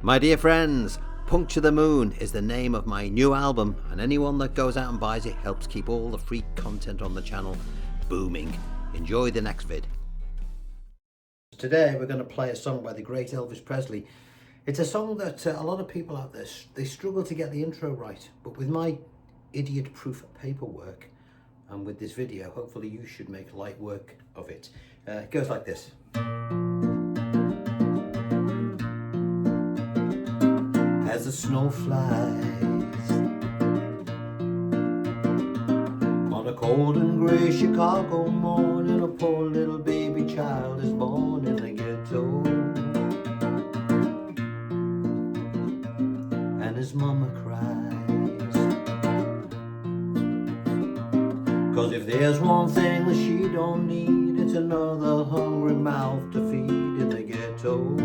My dear friends, Puncture the Moon is the name of my new album, and anyone that goes out and buys it helps keep all the free content on the channel booming. Enjoy the next vid. Today we're going to play a song by the great Elvis Presley. It's a song that a lot of people out there, they struggle to get the intro right, but with my idiot-proof paperwork and with this video, hopefully you should make light work of it. It goes like this. As the snow flies on a cold and grey Chicago morning, a poor little baby child is born in the ghetto, and his mama cries, 'cause if there's one thing that she don't need, it's another hungry mouth to feed in the ghetto.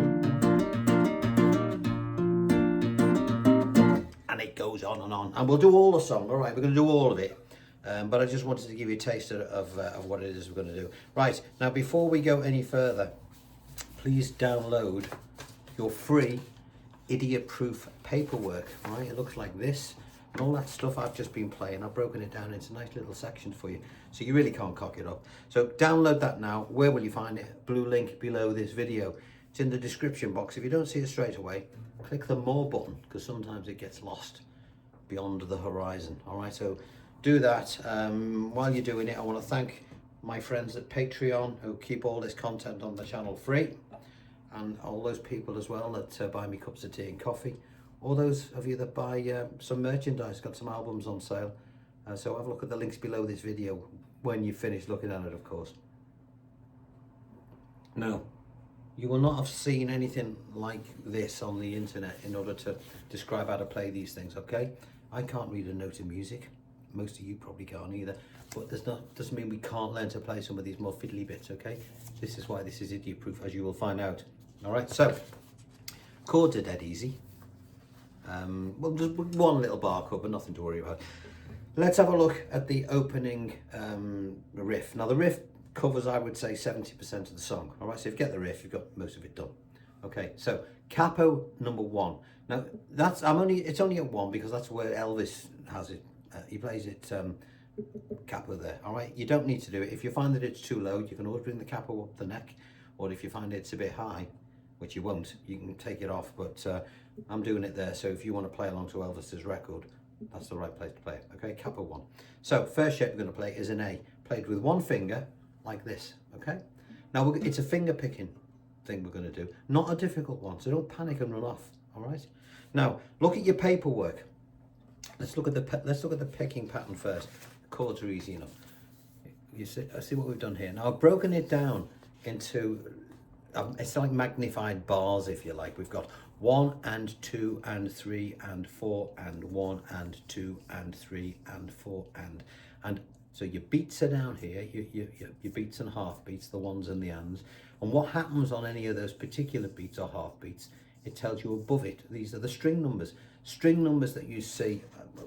And it goes on, and we'll do all the song. All right, we're going to do all of it, but I just wanted to give you a taste of what it is we're going to do. Right, now before we go any further, please download your free idiot-proof paperwork. All right, it looks like this, and all that stuff I've just been playing, I've broken it down into nice little sections for you, so you really can't cock it up. So download that now. Where will you find it? Blue link below this video. It's in the description box. If you don't see it straight away, click the more button, because sometimes it gets lost beyond the horizon. All right, so do that. While you're doing it, I want to thank my friends at Patreon who keep all this content on the channel free, and all those people as well that buy me cups of tea and coffee, all those of you that buy some merchandise. Got some albums on sale, so have a look at the links below this video when you finish looking at it, of course. Now, you will not have seen anything like this on the internet in order to describe how to play these things, okay? I can't read a note of music. Most of you probably can't either, but doesn't mean we can't learn to play some of these more fiddly bits, okay? This is why this is idiot-proof, as you will find out. All right, so chords are dead easy. Well, just one little bar chord, but nothing to worry about. Let's have a look at the opening riff. Now, the riff covers, I would say, 70% of the song. All right, so if you get the riff, you've got most of it done. Okay, so capo number 1. Now it's only at 1 because that's where Elvis has it. He plays it capo there. All right, you don't need to do it. If you find that it's too low, you can always bring the capo up the neck, or if you find it's a bit high, which you won't, you can take it off. But I'm doing it there, so if you want to play along to Elvis's record, that's the right place to play it. Okay, capo 1. So first shape we're going to play is an A, played with one finger, like this. Okay, now it's a finger picking thing we're going to do, not a difficult one, so don't panic and run off. All right, now look at your paperwork. Let's look at the picking pattern first. The chords are easy enough. You see, I see what we've done here. Now I've broken it down into it's like magnified bars, if you like. We've got 1 and 2 and 3 and 4 and 1 and 2 and 3 and 4 and so your beats are down here, your beats and half beats, the ones and the ands. And what happens on any of those particular beats or half beats, it tells you above it. These are the string numbers. String numbers that you see,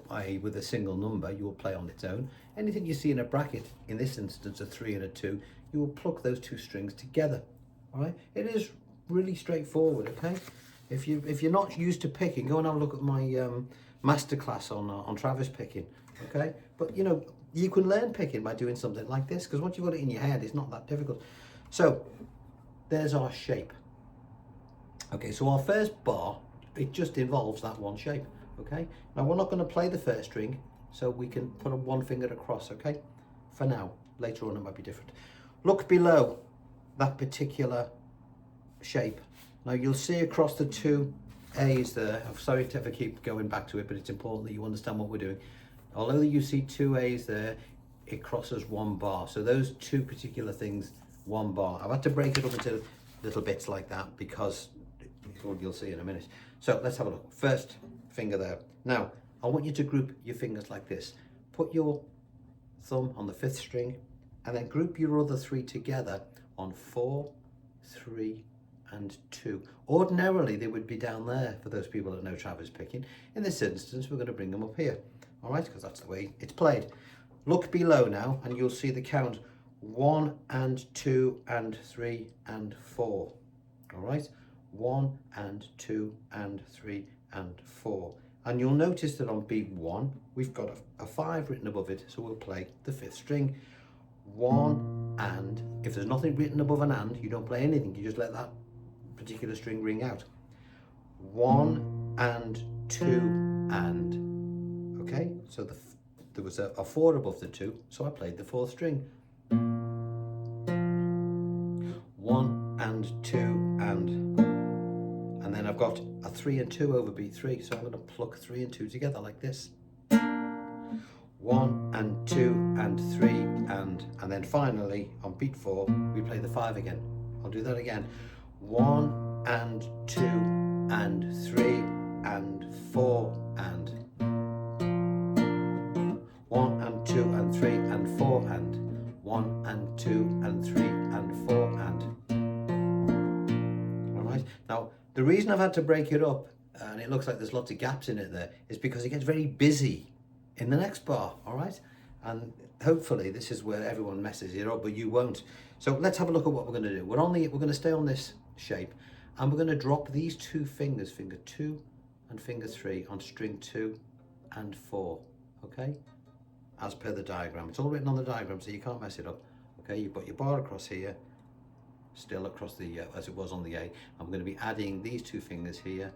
i.e. with a single number, you will play on its own. Anything you see in a bracket, in this instance a 3 and a 2, you will pluck those two strings together. All right, it is really straightforward. Okay, if you're not used to picking, go and have a look at my masterclass on Travis picking. Okay, but you know, you can learn picking by doing something like this, because once you've got it in your head, it's not that difficult. So there's our shape. Okay, so our first bar, it just involves that one shape. Okay, now we're not going to play the first string, so we can put one finger across. Okay, for now. Later on it might be different. Look below that particular shape. Now you'll see across the two A's there. I'm sorry to ever keep going back to it, but it's important that you understand what we're doing. Although you see two A's there, it crosses one bar. So those two particular things, one bar. I've had to break it up into little bits like that because you'll see in a minute. So let's have a look. First finger there. Now I want you to group your fingers like this. Put your thumb on the 5th string and then group your other 3 together on 4, 3 and 2. Ordinarily they would be down there for those people that know Travis picking. In this instance we're going to bring them up here. All right, because that's the way it's played. Look below now and you'll see the count 1 and 2 and 3 and 4. All right, 1 and 2 and 3 and 4. And you'll notice that on beat 1 we've got a 5 written above it, so we'll play the 5th string. 1 and, if there's nothing written above an and, you don't play anything, you just let that particular string ring out. 1 and 2 and. Okay, so there was a 4 above the 2, so I played the 4th string. 1 and 2 and then I've got a 3 and 2 over beat 3, so I'm going to pluck 3 and 2 together like this. 1 and 2 and 3 and then finally on beat 4 we play the 5 again. I'll do that again. 1 and 2 and 3 and 4 and 1 and 2 and 3 and 4 and 1 and 2 and 3 and 4 and. All right, now the reason I've had to break it up, and it looks like there's lots of gaps in it there, is because it gets very busy in the next bar. All right, and hopefully this is where everyone messes it up, but you won't. So let's have a look at what we're going to do. We're going to stay on this shape, and we're going to drop these 2 fingers, finger 2 and finger 3, on string 2 and 4. Okay, as per the diagram. It's all written on the diagram, so you can't mess it up. Okay, you put your bar across here, still across the as it was on the A. I'm going to be adding these 2 fingers here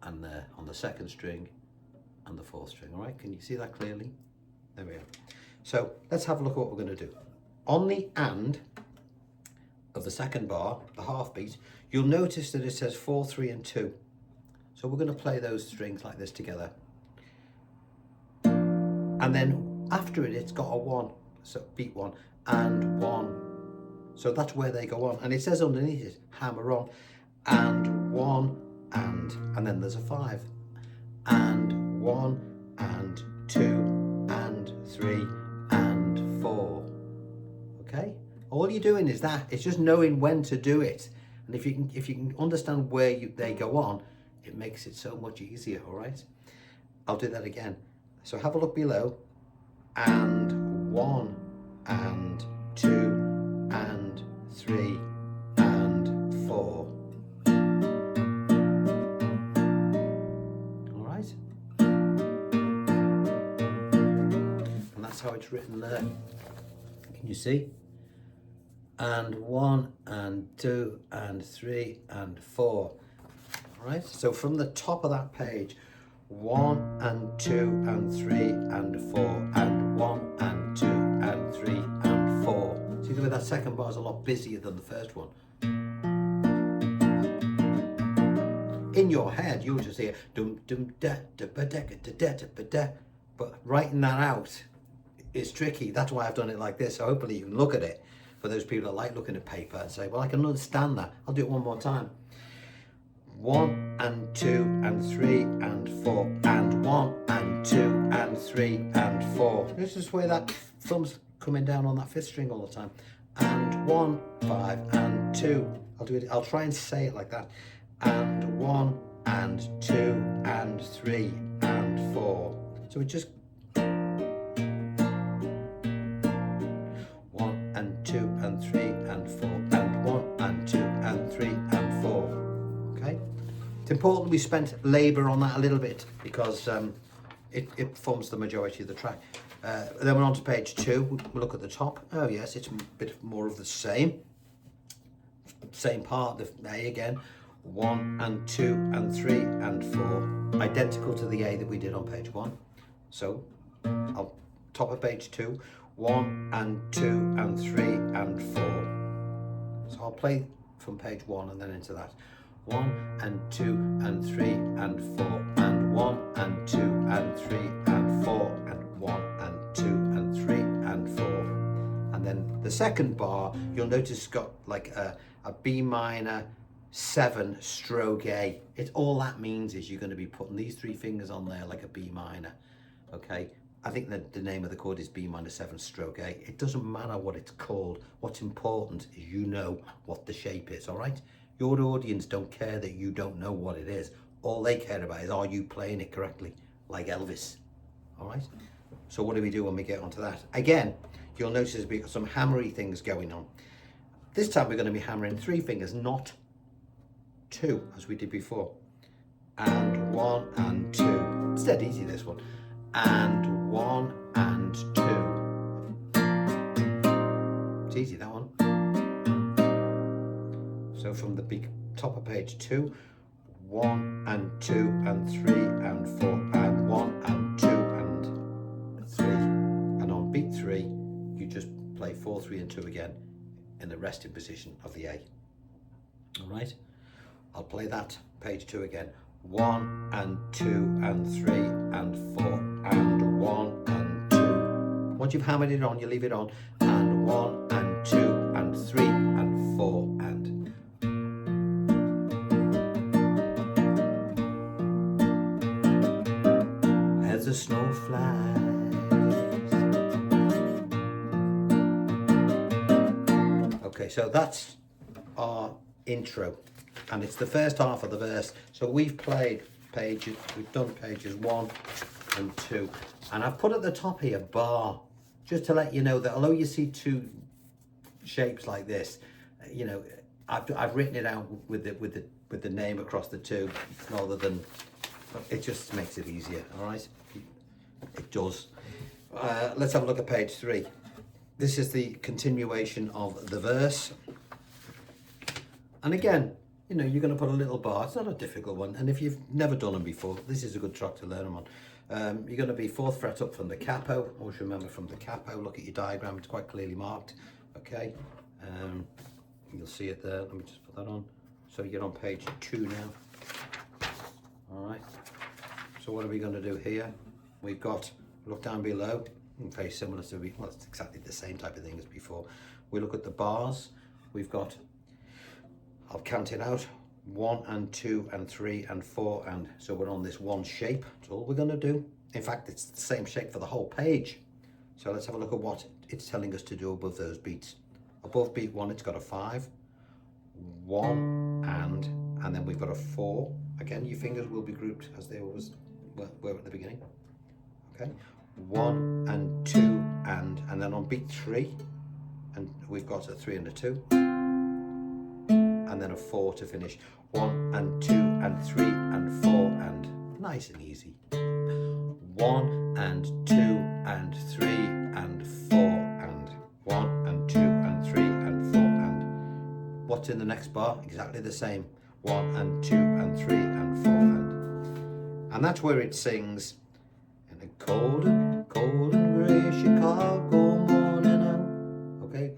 and there on the 2nd string and the 4th string. All right, can you see that clearly? There we are. So let's have a look at what we're going to do. On the and of the 2nd bar, the half beat, you'll notice that it says 4, 3 and 2. So we're going to play those strings like this together. And then after it, it's got a 1, so beat 1 and 1. So that's where they go on. And it says underneath it, hammer on, and 1 and then there's a 5. And 1 and 2 and 3 and 4. Okay? All you're doing is that. It's just knowing when to do it. And if you can understand where they go on, it makes it so much easier, all right? I'll do that again. So have a look below. And 1 and 2 and 3 and 4. All right? And that's how it's written there. Can you see? And 1 and 2 and 3 and 4. All right? So from the top of that page, 1 and 2 and 3 and 4 and 1 and 2 and 3 and 4. See the way that 2nd bar is a lot busier than the 1st one. In your head, you'll just hear dum dum da da ba da da da da ba da. But writing that out is tricky. That's why I've done it like this. So hopefully you can look at it. For those people that like looking at paper and say, well, I can understand that. I'll do it one more time. 1 and 2 and 3 and 4 and 1 and 2 and 3 and 4. This is where that thumb's coming down on that 5th string all the time. And 1, 5 and 2. I'll do it. I'll try and say it like that. And 1 and 2 and 3 and 4. So it just 1 and 2 and 3 and 4 and 1 and 2 and 3 and 4. Okay. It's important we spent labour on that a little bit because it forms the majority of the track. Then we're on to page 2. We'll look at the top. Oh yes, it's a bit more of the same part, the A again. 1 and 2 and 3 and 4, identical to the A that we did on page 1. So on top of page 2, 1 and 2 and 3 and 4. So I'll play from page 1 and then into that. 1 and 2 and 3 and 4 and 1 and 2 and 3 and 4 and 1 and 2 and 3 and 4. And then the 2nd bar, you'll notice it's got like a B minor 7 stroke A. It's all that means is you're going to be putting these 3 fingers on there like a B minor. Okay, I think that the name of the chord is B minor 7 stroke A. It doesn't matter what it's called. What's important is you know what the shape is. All right, your audience don't care that you don't know what it is. All they care about is, are you playing it correctly, like Elvis? All right, so what do we do when we get onto that? Again, you'll notice we've got some hammery things going on. This time we're going to be hammering 3 fingers, not 2 as we did before. And 1 and 2. It's dead easy, this one. And 1 and 2. It's easy, that one. So from the big top of page 2, 1 and 2 and 3 and 4 and 1 and 2 and 3. And on beat 3, you just play 4, 3 and 2 again in the resting position of the A. All right, I'll play that page 2 again. 1 and 2 and 3 and 4 and 1 and 2. Once you've hammered it on, you leave it on. And 1 and 2 and 3 and 4 and. As the snow flies. Okay, so that's our intro, and it's the first half of the verse. So we've played pages, we've done pages 1 and 2, and I've put at the top here bar, just to let you know that although you see 2 shapes like this, you know, I've written it out with the name across the 2 rather than, it just makes it easier. All right, it does. Let's have a look at page 3. This is the continuation of the verse. And again, you know, you're going to put a little bar. It's not a difficult one. And if you've never done them before, this is a good track to learn them on. You're going to be 4th fret up from the capo. Always remember from the capo. Look at your diagram. It's quite clearly marked. Okay. You'll see it there. Let me just put that on. So you're on page 2 now. All right. So what are we going to do here? We've got, look down below. Very similar to, well, it's exactly the same type of thing as before. We look at the bars. We've got, I'll count it out, 1 and 2 and 3 and 4, and so we're on this one shape. That's all we're going to do. In fact, it's the same shape for the whole page. So let's have a look at what it's telling us to do above those beats. Above beat 1, it's got a 5, 1 and then we've got a 4. Again, your fingers will be grouped as they always were at the beginning. Okay, 1 and 2 and then on beat 3, and we've got a 3 and a 2. And then a 4 to finish. 1 and 2 and 3 and 4 and nice and easy. 1 and 2 and 3 and 4 and 1 and 2 and 3 and 4 and what's in the next bar? Exactly the same. 1 and 2 and 3 and 4 and that's where it sings in a cold and grey Chicago morning. Okay.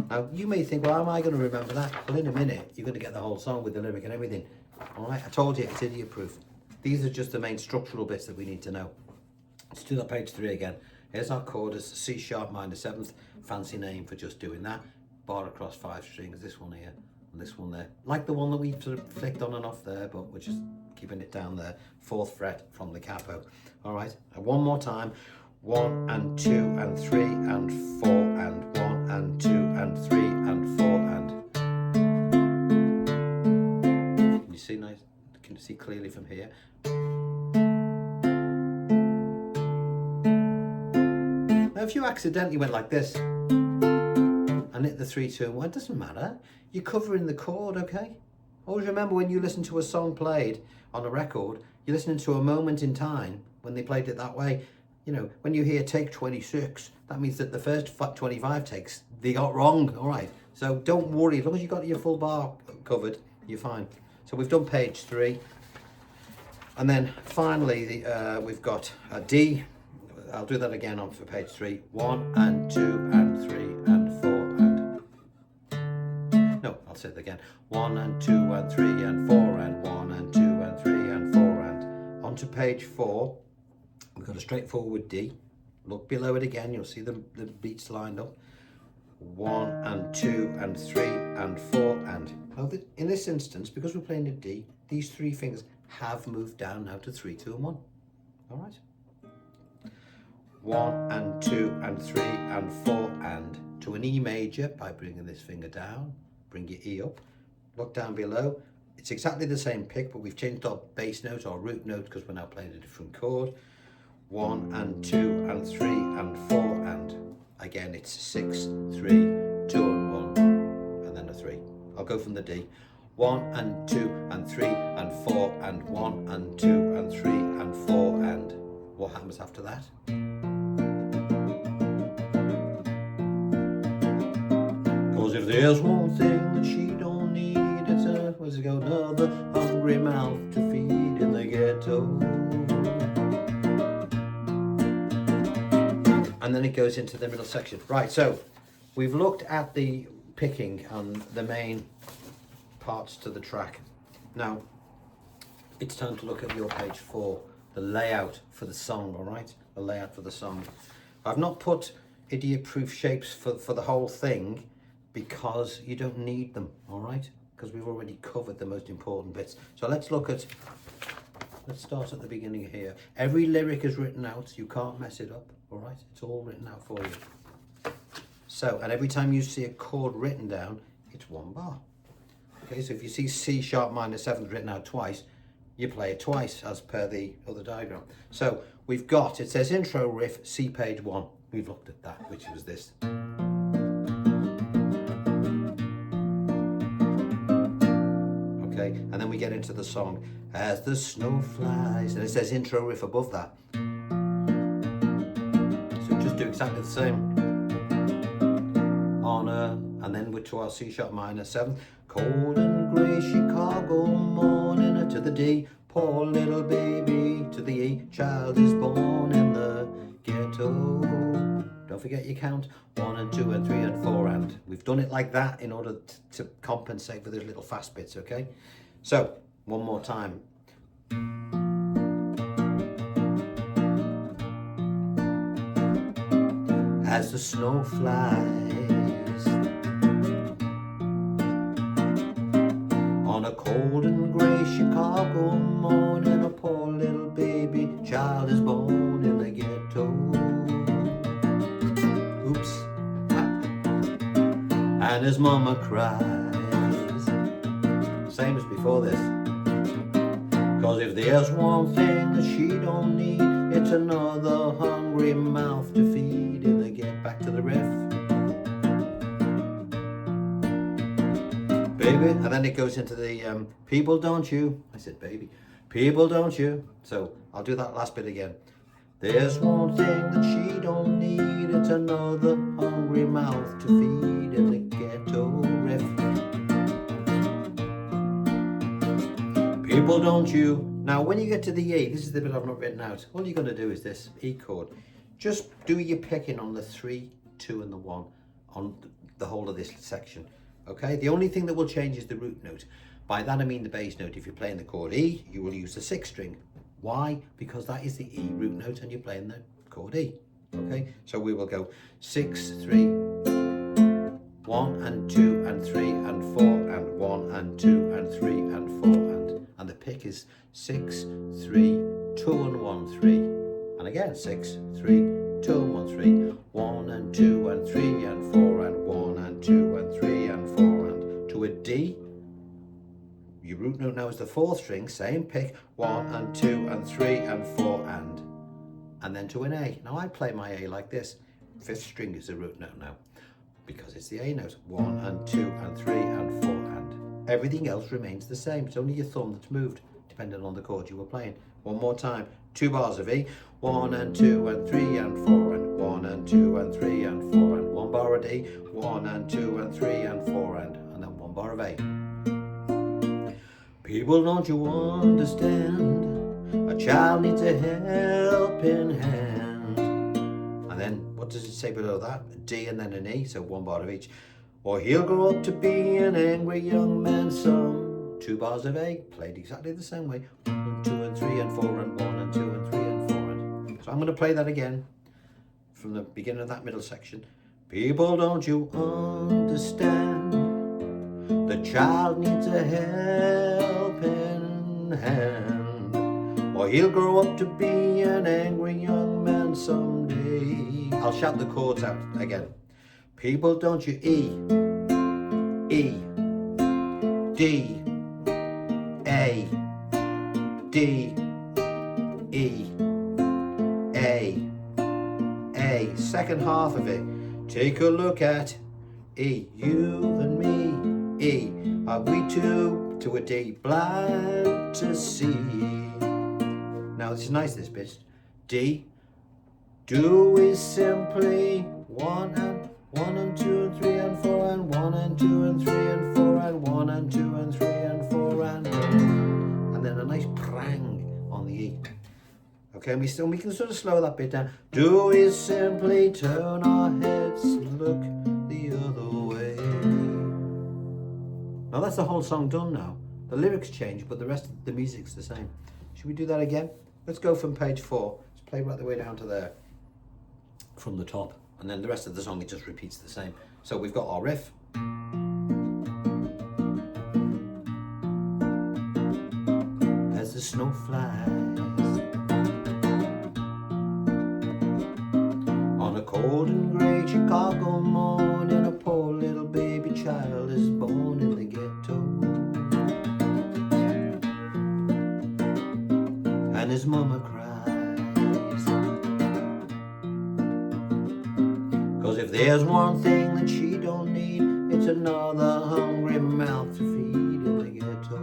Now, you may think, well, how am I going to remember that? Well, in a minute, you're going to get the whole song with the lyric and everything. All right, I told you, it's idiot-proof. These are just the main structural bits that we need to know. Let's do that page 3 again. Here's our chord as C sharp minor 7th. Fancy name for just doing that. Bar across 5 strings, this one here and this one there. Like the one that we sort of flicked on and off there, but we're just keeping it down there. 4th fret from the capo. All right, and one more time. 1 and 2 and 3 and 4 and 1 and 2 and 3 and 4 and. Can you see nice? Can you see clearly from here? Now, if you accidentally went like this and hit the 3, 2 and 1, it doesn't matter. You're covering the chord, okay? Always remember when you listen to a song played on a record, you're listening to a moment in time when they played it that way. You know, when you hear take 26, that means that the first 25 takes, they got wrong, all right? So don't worry, as long as you've got your full bar covered, you're fine. So we've done page 3. And then finally, we've got a D. I'll do that again on for page 3. 1 and 2 and 3 and 4 and... No, I'll say it again. 1 and 2 and 3 and 4 and 1 and 2 and 3 and 4 and... Onto page 4. We've got a straightforward D. Look below it again, you'll see the beats lined up. 1 and 2 and 3 and 4 and... Now, in this instance, because we're playing a D, these 3 fingers have moved down now to 3, 2 and 1. All right? 1 and 2 and 3 and 4 and to an E major by bringing this finger down. Bring your E up. Look down below. It's exactly the same pick, but we've changed our bass note, our root note, because we're now playing a different chord. 1 and 2 and 3 and 4 and again it's 6, 3, 2 and 1 and then a 3. I'll go from the D. 1 and 2 and 3 and 4 and 1 and 2 and 3 and 4 and what happens after that? Cause if there's one thing that she don't need, it's where's it go? Another hungry mouth to feed in the ghetto. And then it goes into the middle section. Right, so we've looked at the picking and the main parts to the track. Now, it's time to look at your page 4, the layout for the song, all right? The layout for the song. I've not put idiot-proof shapes for the whole thing because you don't need them, all right? Because we've already covered the most important bits. So let's start at the beginning here. Every lyric is written out, you can't mess it up, all right? It's all written out for you. So, and every time you see a chord written down, it's 1 bar. Okay, so if you see C sharp minor 7 written out twice, you play it twice as per the other diagram. So we've got, it says intro riff, C page 1. We've looked at that, which was this. Okay, and then we get into the song. As the snow flies, and it says intro riff above that. So just do exactly the same. On a, and then we're to our C sharp minor 7. Cold and grey Chicago morning to the D, poor little baby to the E, child is born in the ghetto. Don't forget your count, 1 and 2 and 3 and 4 and. We've done it like that in order to compensate for those little fast bits, okay? So, one more time. As the snow flies on a cold and grey Chicago morning, a poor little baby child is born in the ghetto. Oops. And his mama cries, same as before this. Cause if there's one thing that she don't need, it's another hungry mouth to feed in the get back to the riff. Baby, and then it goes into the people don't you, I said baby, people don't you. So I'll do that last bit again. There's one thing that she don't need, it's another hungry mouth to feed in the ghetto riff. People don't you. Now when you get to the E, this is the bit I've not written out, all you're going to do is this E chord. Just do your picking on the 3, 2 and the 1 on the whole of this section. Okay, the only thing that will change is the root note. By that I mean the bass note. If you're playing the chord E, you will use the 6th string. Why? Because that is the E root note and you're playing the chord E. Okay, so we will go 6, 3, 1 and 2 and 3 and 4 and 1 and 2 and 3 and 4 and the pick is 6, 3, 2 and 1, 3 and again 6, 3, 2 and 1, 3, 1 and 2 and 3 and 4 and 1 and 2 and 3 and 4 and to a D. Your root note now is the 4th string, same pick, 1 and 2 and 3 and 4 and then to an A. Now I play my A like this. 5th string is the root note now because it's the A note. 1 and 2 and 3 and 4 and everything else remains the same. It's only your thumb that's moved depending on the chord you were playing. One more time, 2 bars of E, 1 and 2 and 3 and 4 and 1 and 2 and 3 and 4 and 1 bar of D, 1 and 2 and 3 and 4 and then 1 bar of A. People, don't you understand? A child needs a helping hand. And then, what does it say below that? A D and then an E, so 1 bar of each. Or he'll grow up to be an angry young man some. 2 bars of A, played exactly the same way. 1 and 2 and 3 and 4 and 1 and 2 and 3 and 4 and. So I'm going to play that again from the beginning of that middle section. People, don't you understand? The child needs a helping hand, or he'll grow up to be an angry young man someday. I'll shout the chords out again. People, don't you E, E, D, A, D, E, A. Second half of it. Take a look at E, you and me. E, are we two to a D. Glad to see. Now this is nice, this bit. D. Do is simply 1 and 2 and 3 and 4 and 1 and 2 and 3 and 4 and 1 and 2 and 3 and 4 and then a nice prang on the E. Okay, and we can sort of slow that bit down. Do is simply turn our heads and look the other way. Now that's the whole song done now. The lyrics change, but the rest of the music's the same. Should we do that again? Let's go from page 4. Let's play right the way down to there from the top. And then the rest of the song, it just repeats the same. So we've got our riff. As the snow flies on a cold and grey Chicago morning, a poor little baby child is born in the ghetto. And his mama cries, 'cause if there's one thing that she don't need, it's another hungry mouth to feed in the ghetto.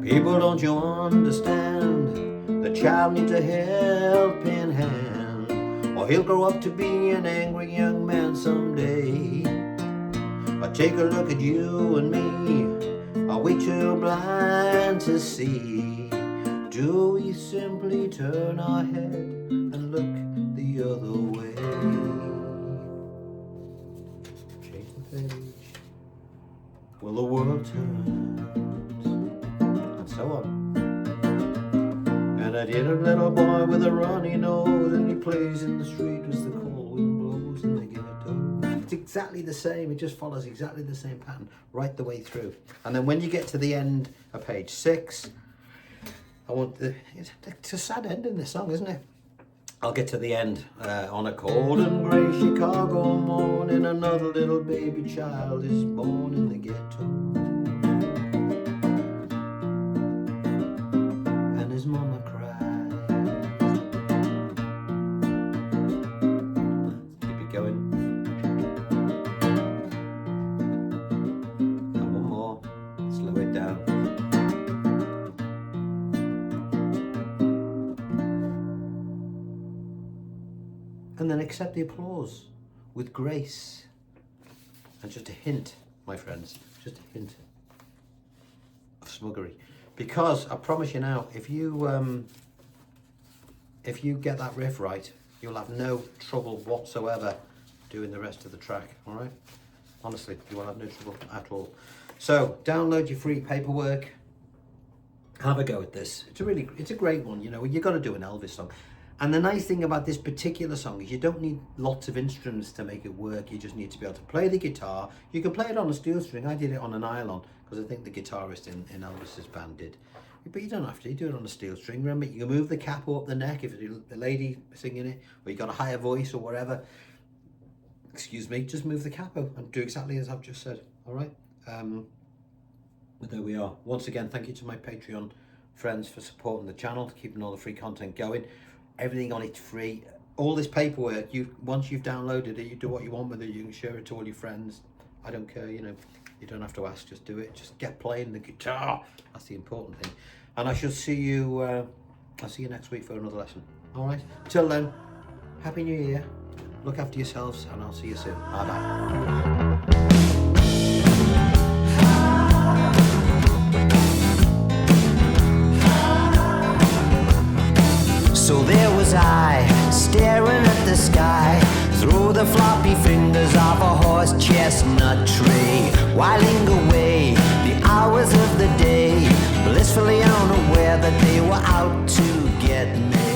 People, don't you understand? The child needs a helping hand, or he'll grow up to be an angry young man someday. But take a look at you and me. Are we too blind to see? Do we simply turn our head and look the other way? Change the page. Will the world turn? And so on. And I did a little boy with a runny nose, and he plays in the street as the cold wind blows in the ghetto. It's exactly the same. It just follows exactly the same pattern right the way through. And then when you get to the end of page 6, it's a sad ending, this song, isn't it? I'll get to the end. On a cold and grey Chicago morning, another little baby child is born in the ghetto. And his mama cries. Keep it going. And one more. Slow it down. And then accept the applause with grace. And just a hint, my friends, just a hint of smuggery. Because I promise you now, if you get that riff right, you'll have no trouble whatsoever doing the rest of the track, all right? Honestly, you will have no trouble at all. So download your free paperwork. Have a go at this. It's a great one, you know. You've got to do an Elvis song. And the nice thing about this particular song is you don't need lots of instruments to make it work. You just need to be able to play the guitar. You can play it on a steel string. I did it on a nylon because I think the guitarist in Elvis's band did. But you don't have to. You do it on a steel string. Remember, you can move the capo up the neck if it's the lady singing it, or you got a higher voice or whatever. Excuse me, just move the capo and do exactly as I've just said. All right? But there we are. Once again, thank you to my Patreon friends for supporting the channel, keeping all the free content going. Everything on it's free. All this paperwork, once you've downloaded it, you do what you want with it. You can share it to all your friends. I don't care, you know. You don't have to ask, just do it. Just get playing the guitar. That's the important thing. And I shall see you, I'll see you next week for another lesson. All right? Till then, Happy New Year. Look after yourselves, and I'll see you soon. Bye-bye. So there was I, staring at the sky, through the floppy fingers of a horse chestnut tree, whiling away the hours of the day, blissfully unaware that they were out to get me.